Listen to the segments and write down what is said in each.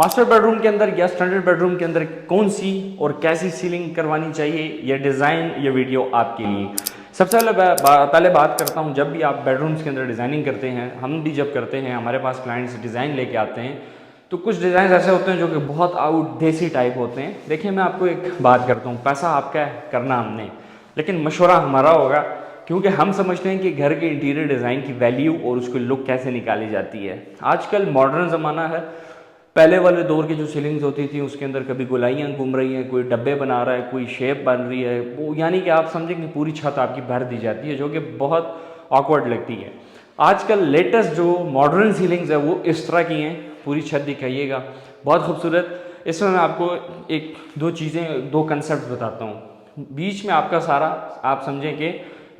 Master bedroom के अंदर या स्टैंडर्ड बेडरूम के अंदर कौन सी और कैसी सीलिंग करवानी चाहिए, ये डिज़ाइन, ये वीडियो आपके लिए। सबसे पहले बात करता हूँ, जब भी आप बेडरूम्स के अंदर डिज़ाइनिंग करते हैं, हम भी जब करते हैं, हमारे पास क्लाइंट्स डिज़ाइन लेके आते हैं, तो कुछ डिज़ाइन ऐसे होते हैं जो कि बहुत आउट देसी टाइप होते हैं। देखिए, मैं आपको एक बात करता हूँ, पैसा आपका है, करना हमने, लेकिन मशवरा हमारा होगा, क्योंकि हम समझते हैं कि घर के इंटीरियर डिज़ाइन की वैल्यू और उसकी लुक कैसे निकाली जाती है। आजकल मॉडर्न ज़माना है, पहले वाले दौर की जो सीलिंग्स होती थी उसके अंदर कभी गोलाइयाँ घूम रही हैं, कोई डब्बे बना रहा है, कोई शेप बन रही है, वो यानी कि आप समझें कि पूरी छत आपकी भर दी जाती है, जो कि बहुत ऑकवर्ड लगती है। आजकल लेटेस्ट जो मॉडर्न सीलिंग्स है वो इस तरह की हैं, पूरी छत दिखाइएगा, बहुत खूबसूरत। इसमें मैं आपको एक दो चीज़ें, दो कंसेप्ट बताता हूँ। बीच में आपका सारा आप समझें कि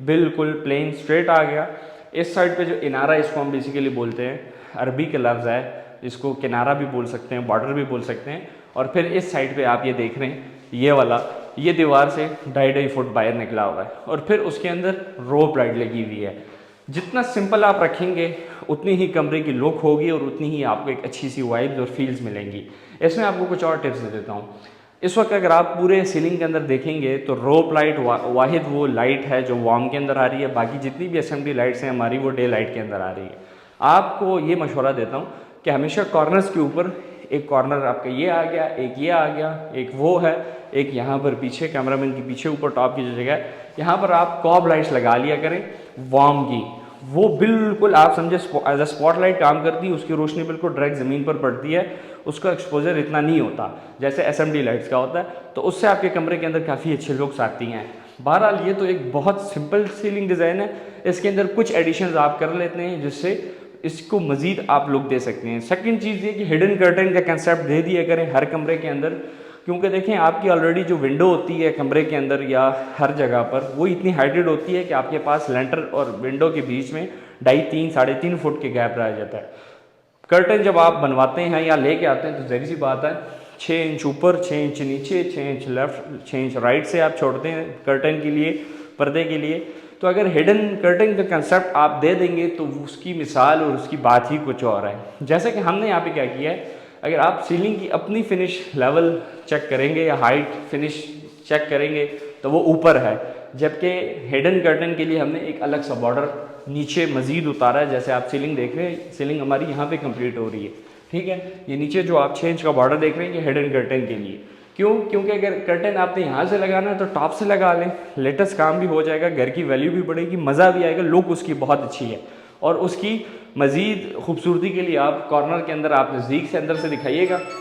बिल्कुल प्लेन स्ट्रेट आ गया। इस साइड पे जो इनारा, इसको हम बेसिकली बोलते हैं, अरबी का लफ्ज़ है, इसको किनारा भी बोल सकते हैं, बॉर्डर भी बोल सकते हैं। और फिर इस साइड पे आप ये देख रहे हैं, ये वाला, ये दीवार से 2.5 फुट बाहर निकला हुआ है और फिर उसके अंदर रोप लाइट लगी हुई है। जितना सिंपल आप रखेंगे उतनी ही कमरे की लुक होगी और उतनी ही आपको एक अच्छी सी वाइब्स और फील्स मिलेंगी। इसमें आपको कुछ और टिप्स दे देता हूँ। इस वक्त अगर आप पूरे सीलिंग के अंदर देखेंगे तो रोप लाइट वाहिद वो लाइट है जो वार्म के अंदर आ रही है, बाकी जितनी भी असेंबली लाइट्स हैं हमारी वो डे लाइट के अंदर आ रही है। आपको ये मशवरा देता हूँ कि हमेशा कॉर्नर्स के ऊपर, एक कॉर्नर आपका ये आ गया, एक ये आ गया, एक वो है, एक यहाँ पर पीछे कैमरामैन के पीछे ऊपर टॉप की जो जगह है, यहाँ पर आप कॉब लाइट्स लगा लिया करें वार्म की। वो बिल्कुल आप समझे एज अ स्पॉटलाइट काम करती है, उसकी रोशनी बिल्कुल डायरेक्ट ज़मीन पर पड़ती है, उसका एक्सपोजर इतना नहीं होता जैसे एसएमडी लाइट्स का होता है, तो उससे आपके कमरे के अंदर काफ़ी अच्छे लुक्स आती हैं। बहरहाल ये तो एक बहुत सिंपल सीलिंग डिज़ाइन है, इसके अंदर कुछ एडिशंस आप कर लेते हैं जिससे इसको मज़ीद आप लुक दे सकते हैं। सेकंड चीज़ ये कि हिडन कर्टन का कंसेप्ट दे दिया करें हर कमरे के अंदर, क्योंकि देखें आपकी ऑलरेडी जो विंडो होती है कमरे के अंदर या हर जगह पर, वो इतनी हाइटेड होती है कि आपके पास लेंटर और विंडो के बीच में 2.5-3-3.5 फुट के गैप रह जाता है। कर्टन जब आप बनवाते हैं या लेके आते हैं तो ज़ाहिर सी बात है 6 इंच ऊपर, 6 इंच नीचे, 6 इंच लेफ्ट, 6 इंच राइट से आप छोड़ते हैं कर्टन के लिए, पर्दे के लिए। तो अगर हिडन कर्टन का कंसेप्ट आप दे देंगे तो उसकी मिसाल और उसकी बात ही कुछ और है। जैसे कि हमने यहाँ पे क्या किया है, अगर आप सीलिंग की अपनी फिनिश लेवल चेक करेंगे या हाइट फिनिश चेक करेंगे तो वो ऊपर है, जबकि हिडन कर्टन के लिए हमने एक अलग सा बॉर्डर नीचे मजीद उतारा है। जैसे आप सीलिंग देख रहे हैं, सीलिंग हमारी यहाँ पे कंप्लीट हो रही है, ठीक है। ये नीचे जो आप 6 इंच का बॉर्डर देख रहे हैं ये हिडन कर्टन के लिए। क्यों? क्योंकि अगर कर्टन आपने यहाँ से लगाना है तो टॉप से लगा लें, लेटेस्ट काम भी हो जाएगा, घर की वैल्यू भी बढ़ेगी, मज़ा भी आएगा, लुक उसकी बहुत अच्छी है। और उसकी मज़ीद खूबसूरती के लिए आप कॉर्नर के अंदर आप नज़दीक से अंदर से दिखाइएगा।